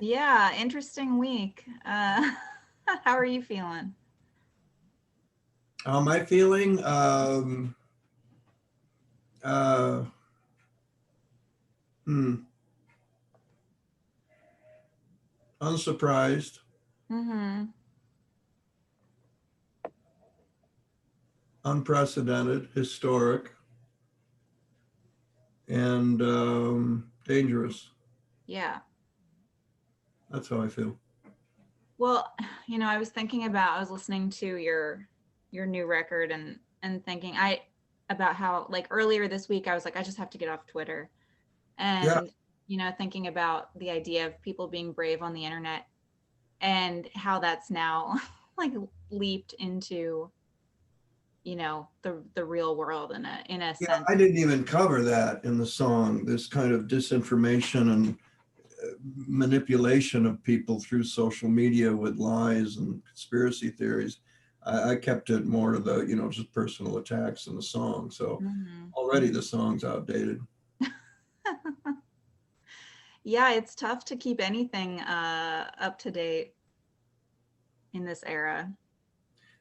Yeah, interesting week. How are you feeling? My feeling, uh, hmm, unsurprised, Mm-hmm. unprecedented, historic, and dangerous. Yeah. That's how I feel. Well, I was thinking about I was listening to your new record and thinking I about how like earlier this week I was like I just have to get off Twitter Yeah, and thinking about the idea of people being brave on the internet and how that's now like leaped into the real world in a yeah. sense. I didn't even cover that in the song. This kind of disinformation and manipulation of people through social media with lies and conspiracy theories. I kept it more to the, just personal attacks in the song. So Mhm. already the song's outdated. Yeah, it's tough to keep anything up to date in this era.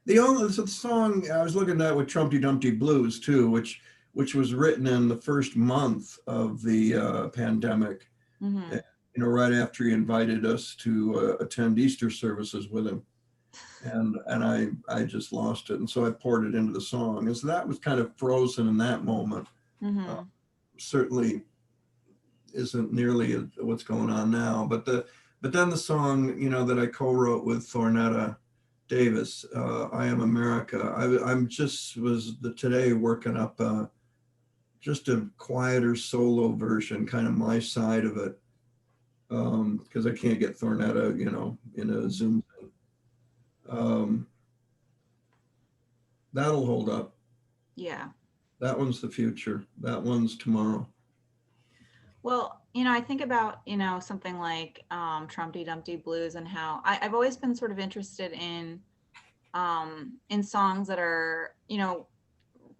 The song I was looking at with Trumpty Dumpty Blues too, which was written in the first month of the pandemic. Hmm. uh, right after he invited us to attend Easter services with him, and I just lost it, and so I poured it into the song, and so that was kind of frozen in that moment. Uh, Hmm. Certainly isn't nearly what's going on now, but then the song that I co-wrote with Thornetta Davis, "I Am America." I'm just was the today working up just a quieter solo version, kind of my side of it, because I can't get Thornetta, in a Zoom thing. Um, that'll hold up. Yeah. That one's the future. That one's tomorrow. Well, I think about, something like Trumpty Dumpty Blues and how I've always been sort of interested in songs that are,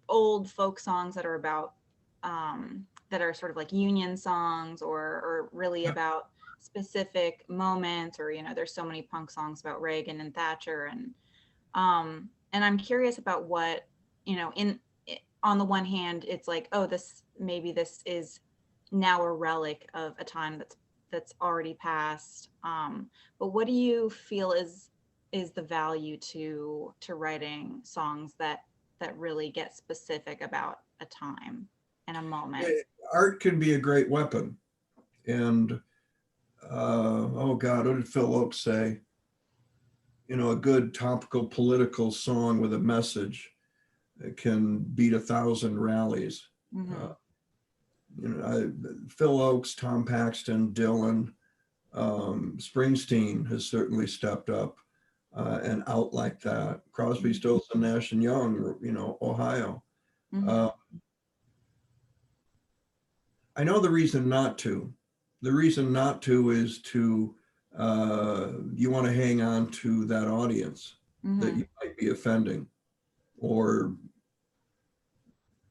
old folk songs that are about that are sort of like union songs or really Yeah. about specific moments or there's so many punk songs about Reagan and Thatcher and I'm curious about what in on the one hand it's like, oh, this maybe this is now a relic of a time that's already passed, but what do you feel is the value to writing songs that really get specific about a time and a moment? Art can be a great weapon. And oh God, what did Phil Oakes say? A good topical political song with a message can beat 1,000 rallies. Uh, Hmm. Phil Oakes, Tom Paxton, Dylan, Springsteen has certainly stepped up and out like that. Crosby, Stills, and Nash and Young, Ohio. Hmm. Uh, I know the reason not to. The reason not to is to you want to hang on to that audience that you Hmm. might be offending, or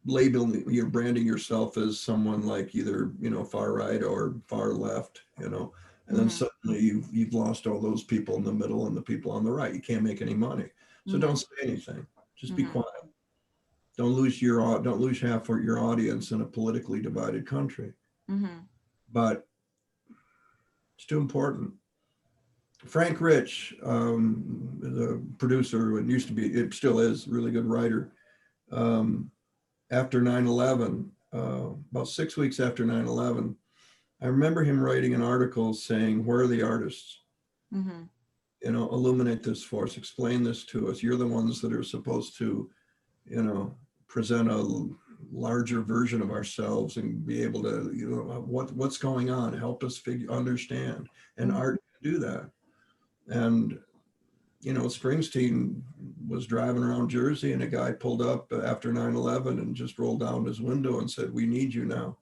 labeling, you're branding yourself as someone like either far right or far left, and then Hmm. suddenly you've lost all those people in the middle and the people on the right. You can't make any money, so don't Hmm. say anything. Just be Hmm. quiet. Don't lose half of your audience in a politically divided country. Hmm. But it's too important. Frank Rich, the producer, and used to be, it still is, really good writer. Um, After 9/11, about 6 weeks after 9/11, I remember him writing an article saying, "Where are the artists? Hmm. Illuminate this for us, explain this to us. You're the ones that are supposed to, you know, present a larger version of ourselves and be able to, what's going on, help us understand." And Hmm. art can do that. And Springsteen was driving around Jersey and a guy pulled up after 9/11 and just rolled down his window and said, "We need you now."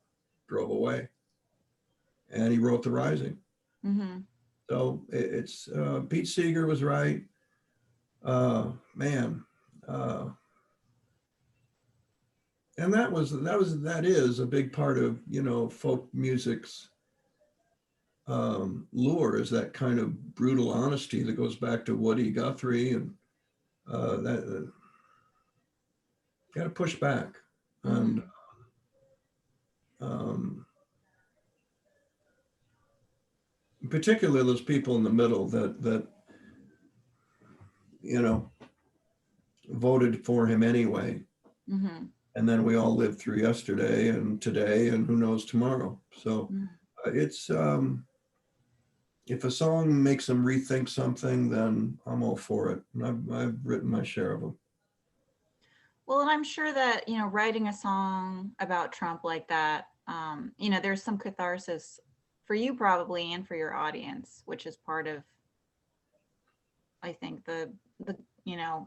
Drove away. And he wrote The Rising. Hmm. So it's Pete Seeger was right. Man. Uh, and that is a big part of, folk music's lure, is that kind of brutal honesty that goes back to Woody Guthrie, and that got to push back. And Hmm. um, particularly those people in the middle that you know voted for him anyway, Hmm. and then we all lived through yesterday and today and who knows tomorrow. So it's if a song makes them rethink something, then I'm all for it. And I've written my share of them. Well, and I'm sure that, writing a song about Trump like that, there's some catharsis for you probably and for your audience, which is part of, I think, the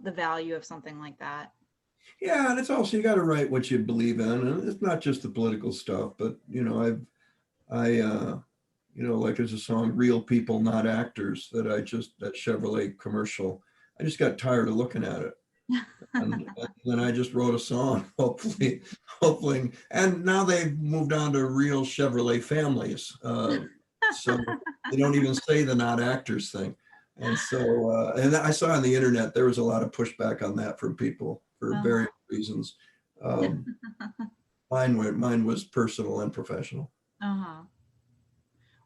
value of something like that. Yeah, and it's also, you got to write what you believe in, and it's not just the political stuff, but like there's a song "Real People, Not Actors" that Chevrolet commercial. I just got tired of looking at it, and then I just wrote a song. Hopefully, and now they've moved on to real Chevrolet families, so they don't even say the "not actors" thing. And so, and I saw on the internet there was a lot of pushback on that from people for Uh-huh. various reasons. Um, mine was personal and professional. Uh-huh.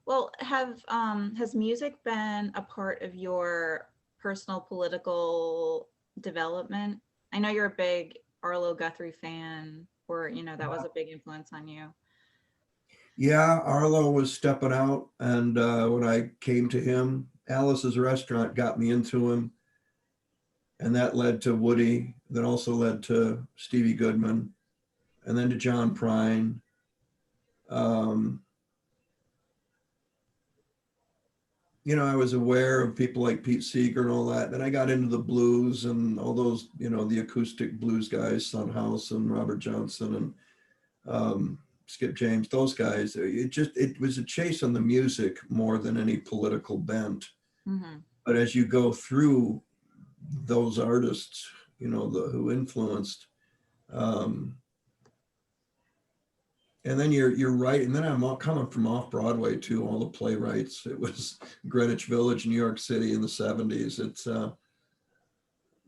Well, has music been a part of your personal political development? I know you're a big Arlo Guthrie fan, or that was a big influence on you. Yeah, Arlo was stepping out, and when I came to him, Alice's Restaurant got me into him, and that led to Woody, that also led to Stevie Goodman, and then to John Prine. Um, I was aware of people like Pete Seeger and all that. Then I got into the blues and all those, the acoustic blues guys, Son House and Robert Johnson and Skip James, those guys. It was a chase on the music more than any political bent. Mm-hmm. But as you go through those artists, who influenced, um, and then you're right. And then I'm all coming from off Broadway too. All the playwrights. It was Greenwich Village, New York City in the '70s. It's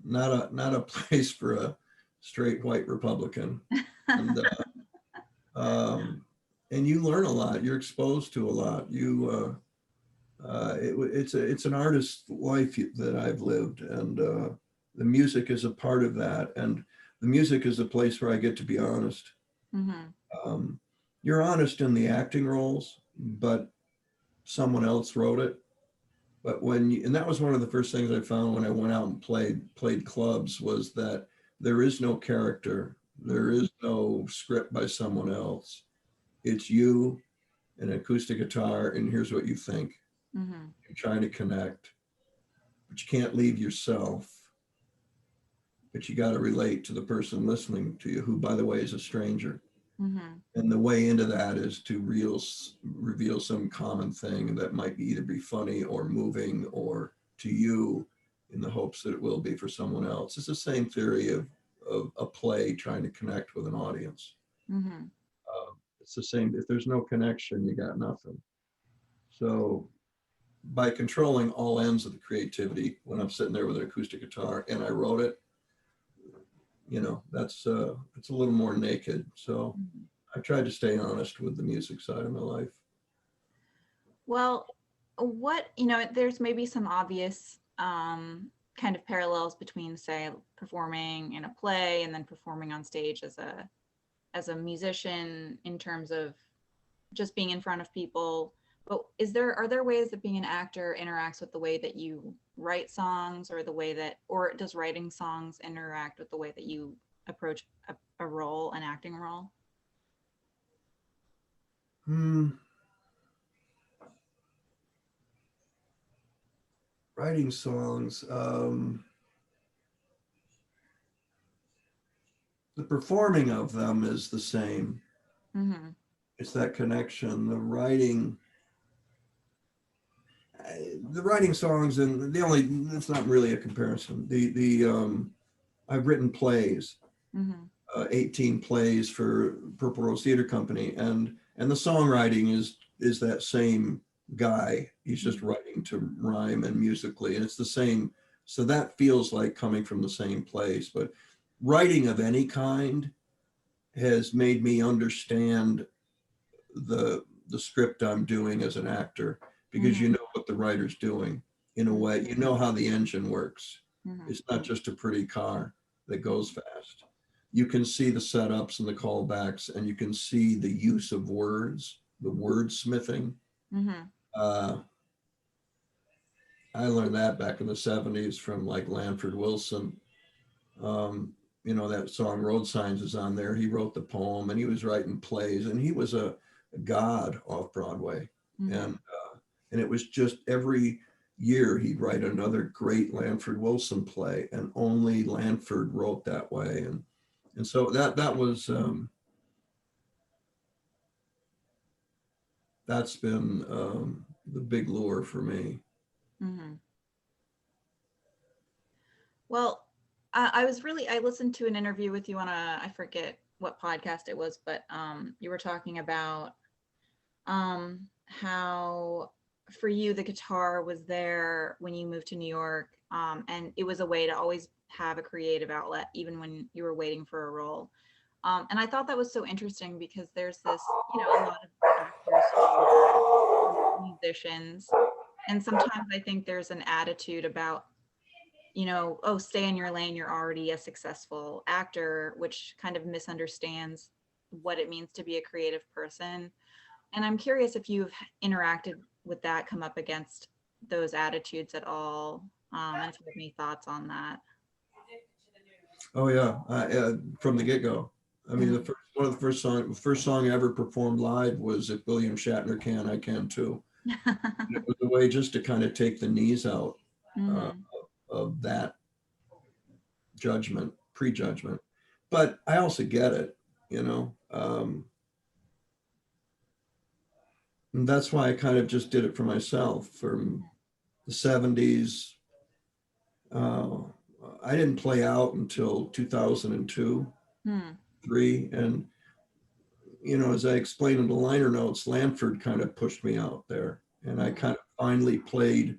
not a place for a straight white Republican, and um, and you learn a lot. You're exposed to a lot. It's an artist's life that I've lived, and the music is a part of that. And the music is a place where I get to be honest. Mm-hmm. Um, you're honest in the acting roles, but someone else wrote it. But and that was one of the first things I found when I went out and played clubs, was that there is no character, there Mm-hmm. is no script by someone else. It's you, an acoustic guitar, and here's what you think. Mm-hmm. You're trying to connect, but you can't leave yourself. But you got to relate to the person listening to you, who, by the way, is a stranger. Mm-hmm. And the way into that is to reveal some common thing that might either be funny or moving or to you, in the hopes that it will be for someone else. It's the same theory of a play trying to connect with an audience. Mm-hmm. It's the same. If there's no connection, you got nothing. So by controlling all ends of the creativity, when I'm sitting there with an acoustic guitar and I wrote it, that's it's a little more naked. So Mm-hmm. I tried to stay honest with the music side of my life. Well, there's maybe some obvious kind of parallels between, say, performing in a play and then performing on stage as a musician in terms of just being in front of people. But are there ways that being an actor interacts with the way that you write songs, or does writing songs interact with the way that you approach a role, an acting role? Hmm. Writing songs. The performing of them is the same. Mm-hmm. It's that connection. The writing songs, and that's not really a comparison. I've written plays, Mm-hmm. 18 plays for Purple Rose Theater Company, and the songwriting is that same guy. He's just writing to rhyme and musically, and it's the same. So that feels like coming from the same place. But writing of any kind has made me understand the script I'm doing as an actor, because you Mm-hmm. know what the writer's doing in a way. You know how the engine works. Mm-hmm. It's not just a pretty car that goes fast. You can see the setups and the callbacks, and you can see the use of words, the wordsmithing. Mm-hmm. Uh, I learned that back in the 70s from like Lanford Wilson. You know, that song Road Signs is on there. He wrote the poem and he was writing plays, and he was a god off Broadway. Mm-hmm. And it was just every year he'd write another great Lanford Wilson play, and only Lanford wrote that way. And so that was that's been the big lure for me. Mm-hmm. Well, I listened to an interview with you on I forget what podcast it was, but you were talking about how for you the guitar was there when you moved to New York, and it was a way to always have a creative outlet even when you were waiting for a role. And I thought that was so interesting because there's this, a lot of actors who are musicians, and sometimes I think there's an attitude about, oh, stay in your lane, you're already a successful actor, which kind of misunderstands what it means to be a creative person. And I'm curious if you've interacted with that, come up against those attitudes at all, and if you have any thoughts on that. Oh yeah, from the get-go. I mean, Mhm. one of the first song I ever performed live was "If William Shatner Can, I Can Too." And it was a way just to kind of take the knees out uh, Mhm. of that prejudgment. But I also get it, you know. And that's why I kind of just did it for myself. From the 70s, uh, I didn't play out until 2002, Mhm. 3. And, as I explained in the liner notes, Lanford kind of pushed me out there. And I Mhm. kind of finally played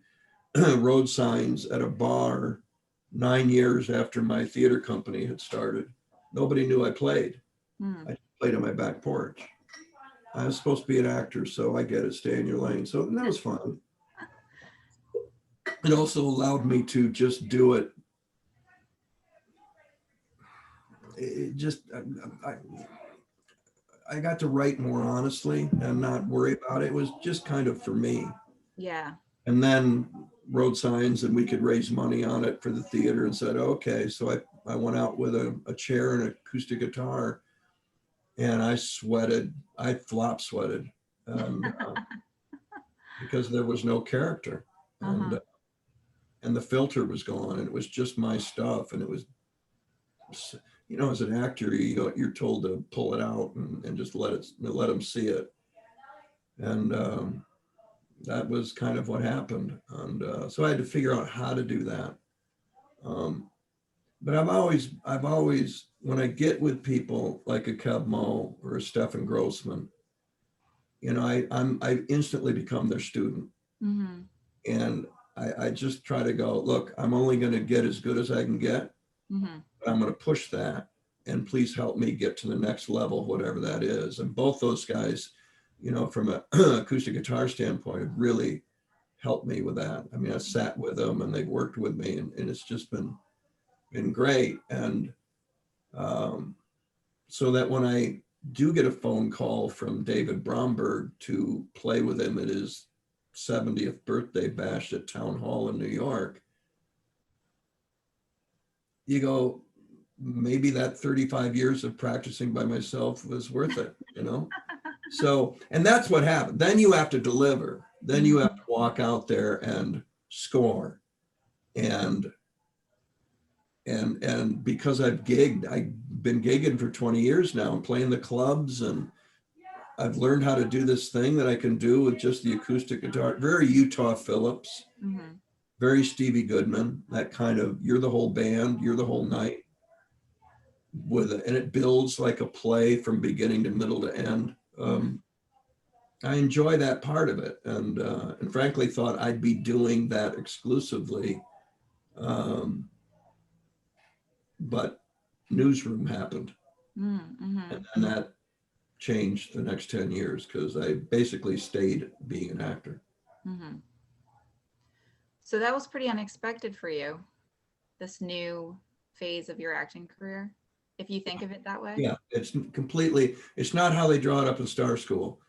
road signs at a bar 9 years after my theater company had started. Nobody knew I played. Mhm. I played on my back porch. I was supposed to be an actor, so I get it, stay in your lane. So that was fun. It also allowed me to just do it. It just, I got to write more honestly and not worry about it. It was just kind of for me. Yeah. And then road signs, and we could raise money on it for the theater, and said, okay. So I went out with a chair and an acoustic guitar, and I sweated. I flop sweated, and because there was no character, Uh-huh. and the filter was gone, and it was just my stuff. And it was, as an actor, you're told to pull it out and just let them see it. And that was kind of what happened. And so I had to figure out how to do that. Um, but I've always, when I get with people like a Kev Mo or a Stefan Grossman, I instantly become their student. Mhm. And I just try to go, look, I'm only going to get as good as I can get. Mhm. But I'm going to push that, and please help me get to the next level, whatever that is. And both those guys, from an acoustic guitar standpoint, have really helped me with that. I mean, I sat with them and they've worked with me, and it's just been great. And um, so that when I do get a phone call from David Bromberg to play with him at his 70th birthday bash at Town Hall in New York, you go, maybe that 35 years of practicing by myself was worth it. So, and that's what happened. Then you have to deliver. Then you have Mhm. to walk out there and score. And because I've been gigging for 20 years now and playing the clubs, and I've learned how to do this thing that I can do with just the acoustic guitar. Very Utah Phillips, Mhm. very Stevie Goodman, that kind of, you're the whole band, you're the whole night with it. And it builds like a play from beginning to middle to end. Mhm. I enjoy that part of it, and frankly thought I'd be doing that exclusively, um, but Newsroom happened, Mm-hmm. and that changed the next 10 years because I basically stayed being an actor. Mm-hmm. So that was pretty unexpected for you, this new phase of your acting career, if you think of it that way. Yeah, it's not how they draw it up in Star School.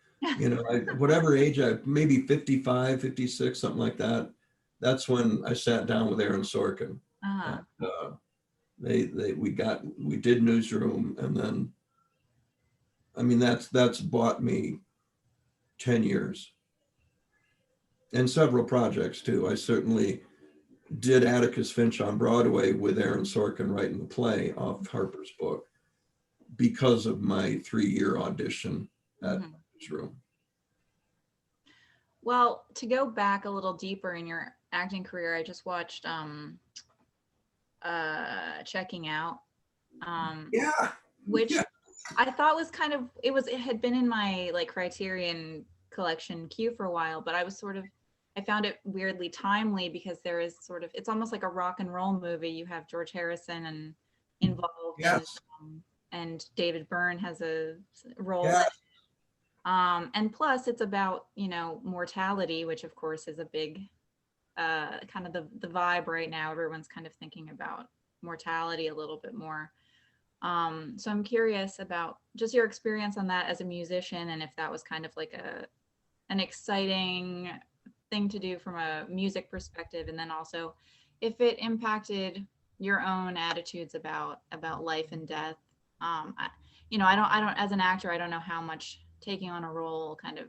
Whatever age maybe 55, 56, something like that. That's when I sat down with Aaron Sorkin. And, Uh-huh. we did Newsroom, and then, I mean, that's bought me 10 years and several projects too. I certainly did Atticus Finch on Broadway with Aaron Sorkin writing the play off Harper's book because of my 3-year audition at Mm-hmm. Newsroom. Well, to go back a little deeper in your acting career, I just watched Checking Out, um Yeah, which yeah, I thought was kind of, it had been in my like Criterion collection queue for a while, but I found it weirdly timely because there is sort of, it's almost like a rock and roll movie. You have George Harrison and involved, yes, and David Byrne has a role in yeah. it. And plus it's about, mortality, which of course is a big kind of the vibe right now. Everyone's kind of thinking about mortality a little bit more. So I'm curious about just your experience on that as a musician, and if that was kind of like an exciting thing to do from a music perspective, and then also if it impacted your own attitudes about life and death. I don't as an actor, I don't know how much taking on a role kind of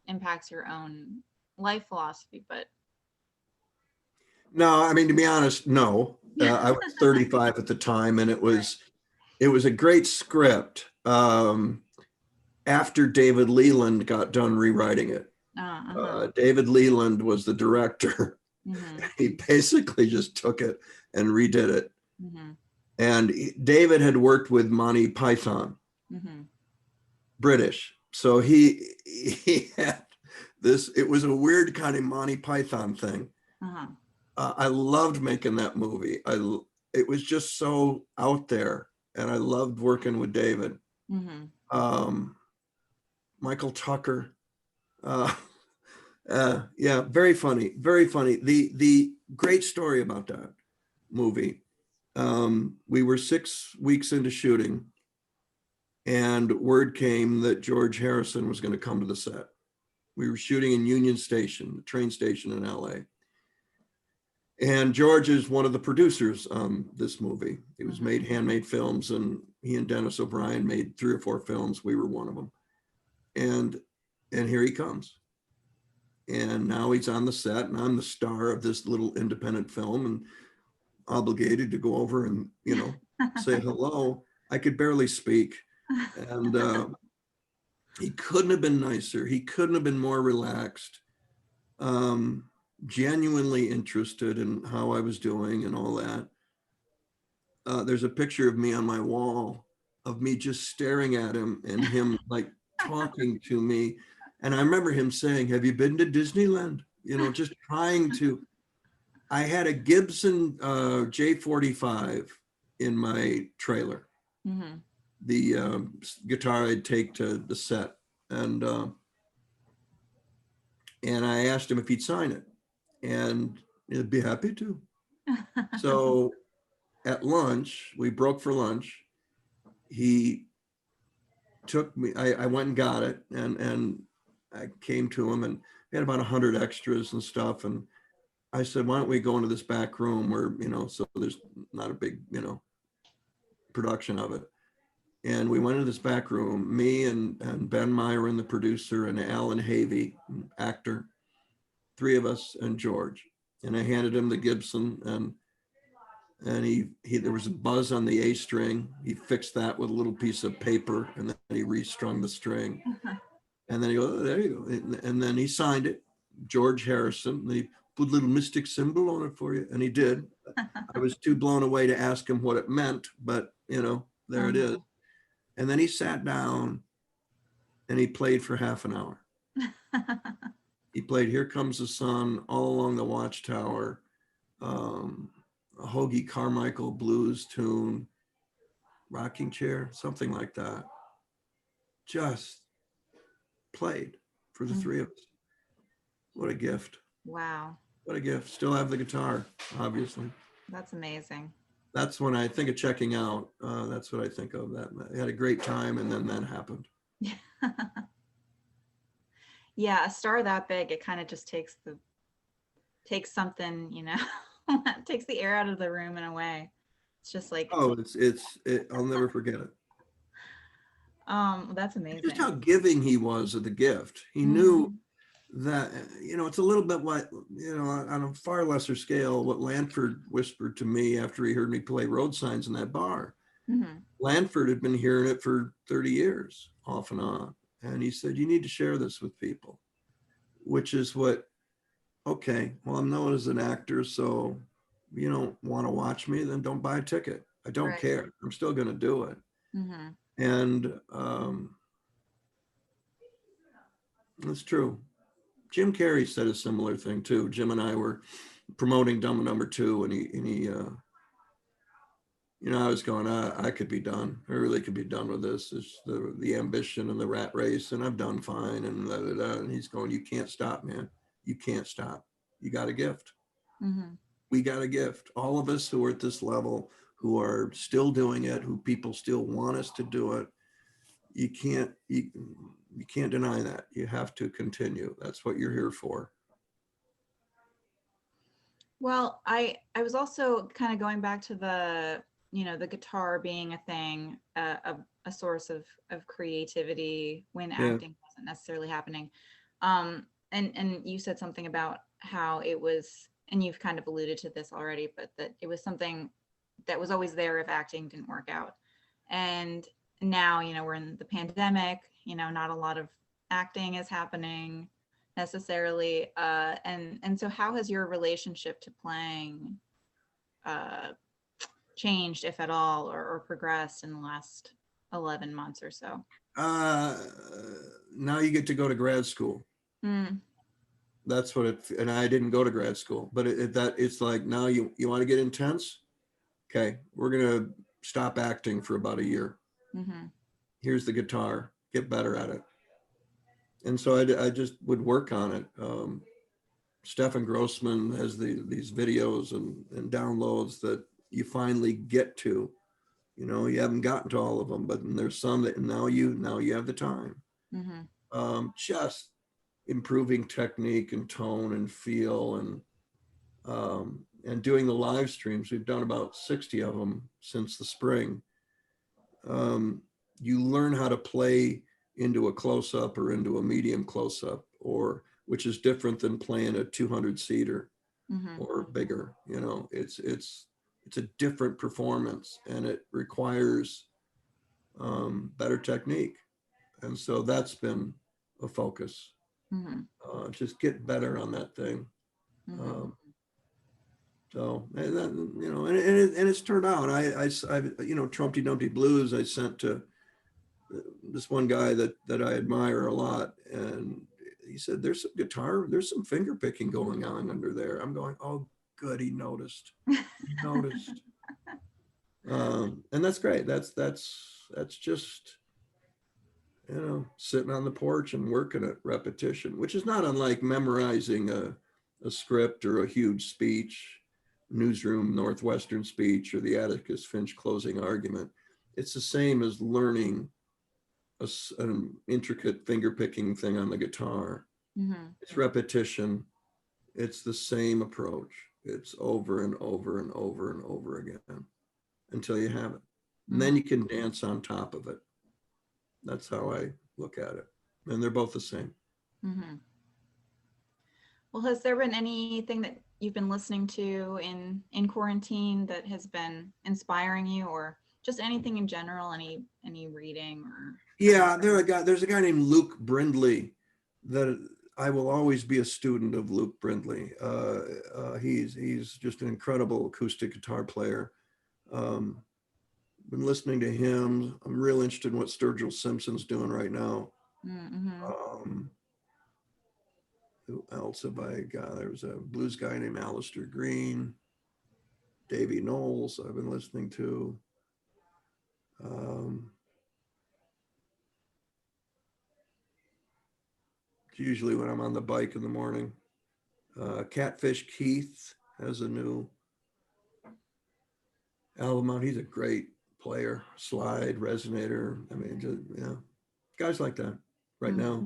impacts your own life philosophy, but No, I mean, to be honest, no. I was 35 at the time, and it right. was a great script. After David Leland got done rewriting it, Uh-huh. David Leland was the director. Mm-hmm. He basically just took it and redid it. Mm-hmm. And David had worked with Monty Python, Mm-hmm. British. So he had this, it was a weird kind of Monty Python thing. Uh-huh. I loved making that movie. It was just so out there, and I loved working with David. Mm-hmm. Um, Michael Tucker. Uh, yeah, very funny, very funny. The great story about that movie. We were 6 weeks into shooting, and word came that George Harrison was going to come to the set. We were shooting in Union Station, the train station in LA. And George is one of the producers on this movie. He was made handmade films, and he and Dennis O'Brien made 3 or 4 films. We were one of them. And here he comes. And now he's on the set, and I'm the star of this little independent film, and obligated to go over and, say hello. I could barely speak. And he couldn't have been nicer. He couldn't have been more relaxed. Genuinely interested in how I was doing and all that. There's a picture of me on my wall of me just staring at him and him like talking to me. And I remember him saying, "Have you been to Disneyland?" Just trying to. I had a Gibson J45 in my trailer, Mm-hmm. the guitar I'd take to the set. And I asked him if he'd sign it, and he'd be happy to. So at lunch, we broke for lunch. He took me, I went and got it, and I came to him, and we had about 100 extras and stuff. And I said, "Why don't we go into this back room where, so there's not a big, production of it." And we went into this back room, me and Ben Myron, the producer, and Alan Havey, actor, 3 of us, and George. And I handed him the Gibson, and he there was a buzz on the A string. He fixed that with a little piece of paper, and then he restrung the string. And then he goes, "Oh, there you go." And then he signed it, George Harrison. They put a little mystic symbol on it for you, and he did. I was too blown away to ask him what it meant, but there it is. And then he sat down and he played for half an hour. He played Here Comes the Sun, All Along the Watchtower, um, a Hoagie Carmichael blues tune, Rocking Chair, something like that. Just played for the three of us. What a gift. Wow, What a gift. Still have the guitar, obviously. that's amazing. That's when I think of checking out. That's what I think of. That I had a great time, and then that happened. Yeah, a star that big, it kind of just takes something, takes the air out of the room in a way. It's just like, Oh, I'll never forget it. that's Just how amazing. giving he was of the gift. He knew Hmm. that, it's a little bit what, on a far lesser scale, what Lanford whispered to me after he heard me play Road Signs in that bar. Hmm. Lanford had been hearing it for 30 years off and on. And he said, you need to share this with people, which is what, okay, well, I'm known as an actor, so you don't want to watch me, then don't buy a ticket. I don't Right. care. I'm still going to do it. Hmm. And that's true. Jim Carrey said a similar thing too. Jim and I were promoting Dumb Number Two, and he I was going, I could be done. I really could be done with this. It's the ambition and the rat race, and I've done fine. And blah, blah, blah. And he's going, you can't stop, man. You can't stop. You got a gift. Hmm. We got a gift. All of us who are at this level, who are still doing it, who people still want us to do it, you can't deny that. You have to continue. That's what you're here for. Well, I was also kind of going back to the guitar being a thing, a source of creativity when Yeah. acting wasn't necessarily happening. And you said something about how it was, and you've kind of alluded to this already, but that it was something that was always there if acting didn't work out. And now, we're in the pandemic, not a lot of acting is happening necessarily. And so how has your relationship to playing uh, changed, if at all, or progressed in the last 11 months or so? Uh, Now you get to go to grad school. Mm, That's what it, and I didn't go to grad school, but it's like, now you want to get intense. Okay. We're going to stop acting for about a year. mm-hmm, Here's the guitar, get better at it. And so I just would work on it. Stefan Grossman has these videos and downloads that you finally get to. You haven't gotten to all of them, but there's some that now you have the time. mm-hmm, Just improving technique and tone and feel, and doing the live streams. We've done about 60 of them since the spring. You learn how to play into a close up or into a medium close up, or which is different than playing a 200 seater mm-hmm, or bigger. It's a different performance, and it requires better technique. And so that's been a focus. mm-hmm, Just get better on that thing. mm-hmm. Um, so, and then, and it's turned out. Trumpty Dumpty Blues I sent to this one guy that I admire a lot, and he said, there's some finger picking going on under there. I'm going, oh, good, he noticed. He noticed. And that's great. That's just, sitting on the porch and working at repetition, which is not unlike memorizing a script or a huge speech, newsroom Northwestern speech, or the Atticus Finch closing argument. It's the same as learning an intricate finger picking thing on the guitar. Mm-hmm. It's repetition. It's the same approach. It's over and over and over and over again until you have it. And then Mm-hmm. you can dance on top of it. That's how I look at it. And they're both the same. Mm-hmm. Well, has there been anything that you've been listening to in quarantine that has been inspiring you, or just anything in general, any reading or Yeah, anything? there's a guy named Luke Brindley that I will always be a student of. Luke Brindley. He's just an incredible acoustic guitar player. Um, Been listening to him. I'm real interested in what Sturgill Simpson's doing right now. Mm-hmm. Um, Who else have I got? There was a blues guy named Alistair Green, Davy Knowles I've been listening to. Usually when I'm on the bike in the morning. Catfish Keith has a new album out. He's a great player, slide, resonator. I mean, just, yeah, guys like that right now.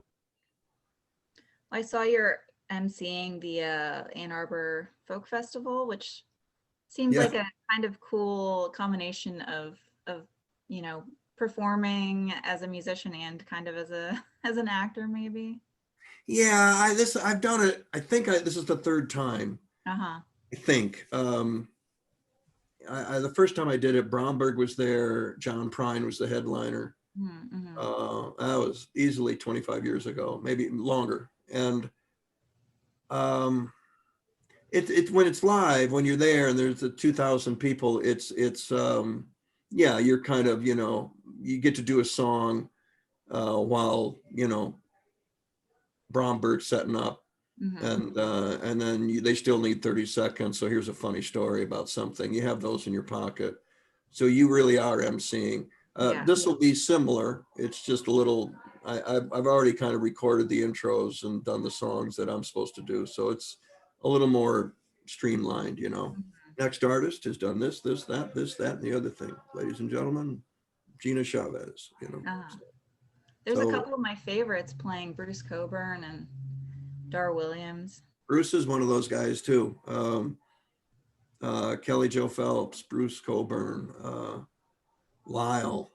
I saw you're emceeing the Ann Arbor Folk Festival, which seems like a kind of cool combination of you know, performing as a musician and kind of as an actor, maybe. Yeah, I've done it. I think this is the third time. Uh-huh. I think. The first time I did it, Bromberg was there. John Prine was the headliner. Mm-hmm. That was easily 25 years ago, maybe longer. And it's when it's live, when you're there and there's 2,000 people, it's yeah, you're kind of, you know, you get to do a song while, you know, Bromberg's setting up. And then they still need 30 seconds. So here's a funny story about something. You have those in your pocket. So you really are emceeing. This will be similar. It's just a little, I've already kind of recorded the intros and done the songs that I'm supposed to do. So it's a little more streamlined, you know. Next artist has done this, that, and the other thing. Ladies and gentlemen, Gina Chavez, you know. There's a couple of my favorites playing Bruce Cockburn and Dar Williams. Bruce is one of those guys too. Kelly Joe Phelps, Bruce Cockburn, Lyle.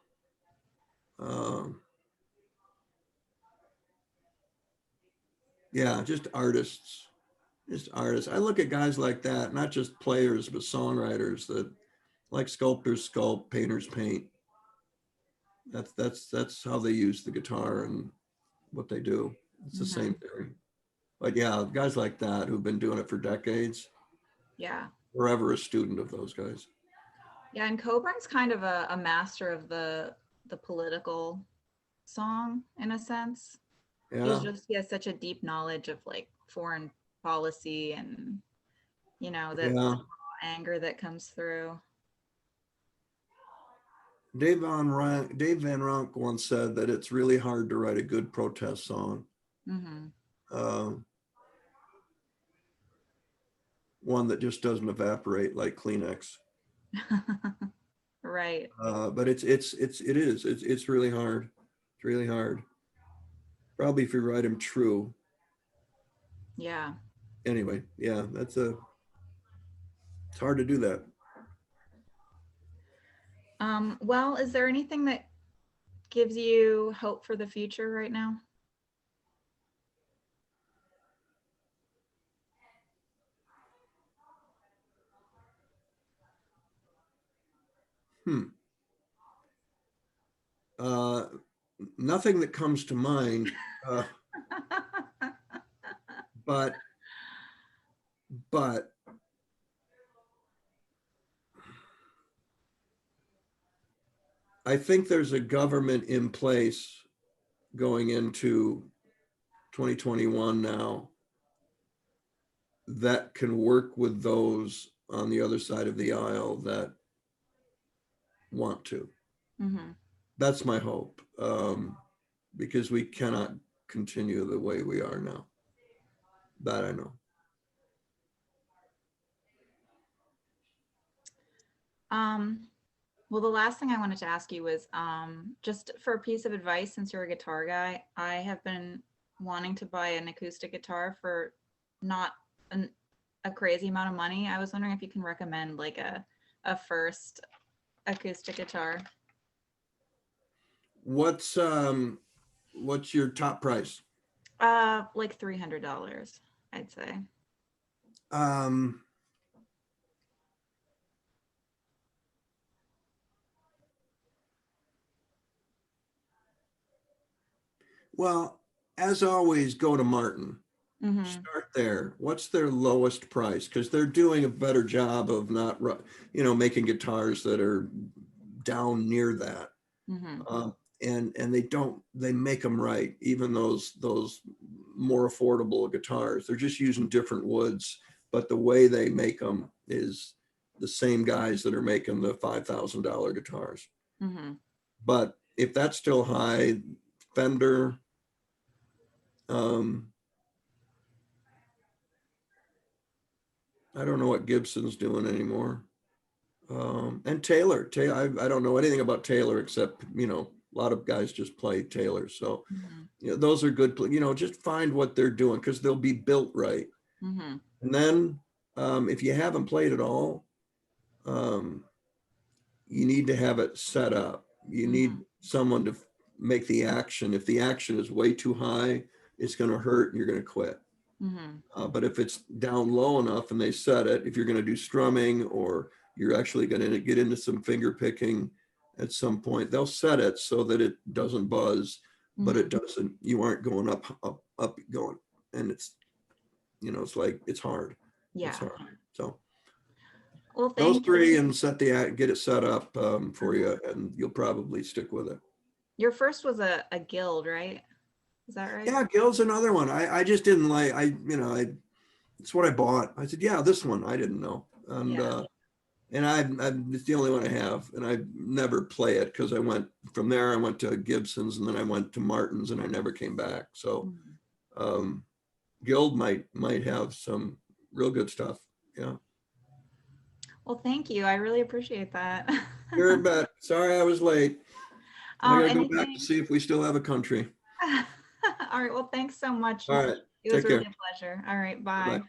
Yeah, just artists. I look at guys like that, not just players, but songwriters that, like sculptors sculpt, painters paint. That's how they use the guitar and what they do. It's the same theory. But yeah, guys like that who've been doing it for decades. Yeah. Forever a student of those guys. Yeah, and Coburn's kind of a master of the political song in a sense. Yeah. He has such a deep knowledge of like foreign policy and, you know, the anger that comes through. Dave Van Ronk once said that it's really hard to write a good protest song. One that just doesn't evaporate like Kleenex. Right. But it is. It's really hard. It's really hard. Probably if you write them true. Yeah. Anyway, yeah, it's hard to do that. Well, is there anything that gives you hope for the future right now? Nothing that comes to mind, but I think there's a government in place going into 2021 now that can work with those on the other side of the aisle that want to. That's my hope, because we cannot continue the way we are now. That I know. Well, the last thing I wanted to ask you was just for a piece of advice, since you're a guitar guy, I have been wanting to buy an acoustic guitar for not a crazy amount of money. I was wondering if you can recommend like a first acoustic guitar. What's your top price? Like $300, I'd say. Well, as always, go to Martin. Start there. What's their lowest price? Because they're doing a better job of not, you know, making guitars that are down near that. And they make them right. Even those more affordable guitars. They're just using different woods, but the way they make them is the same guys that are making the $5,000 guitars. Mm-hmm. But if that's still high, Fender, I don't know what Gibson's doing anymore. And Taylor, I don't know anything about Taylor except, a lot of guys just play Taylor. So, Mm-hmm. those are good, just find what they're doing because they'll be built right. Mm-hmm. And then if you haven't played at all, you need to have it set up. You need someone to make the action. If the action is way too high, it's going to hurt and you're going to quit. Mm-hmm. But if it's down low enough and they set it, if you're going to do strumming or you're actually going to get into some finger picking at some point, they'll set it so that it doesn't buzz, but it doesn't, you aren't going up going. And it's, it's like, it's hard. Yeah. It's hard. So well, those thank three you. and get it set up for you and you'll probably stick with it. Your first was a guild, right? Is that right? Yeah, Gil's another one. I just didn't like, it's what I bought. I said, yeah, this one I didn't know. And Yeah. it's the only one I have, and I never play it because I went from there. I went to Gibson's, and then I went to Martin's, and I never came back. So, Guild might have some real good stuff. Yeah. Well, thank you. I really appreciate that. You're a bet. Sorry I was late. I gotta go back Anything? to see if we still have a country. All right. Well, thanks so much. All right. It was Take really care. a pleasure. All right. Bye. Bye.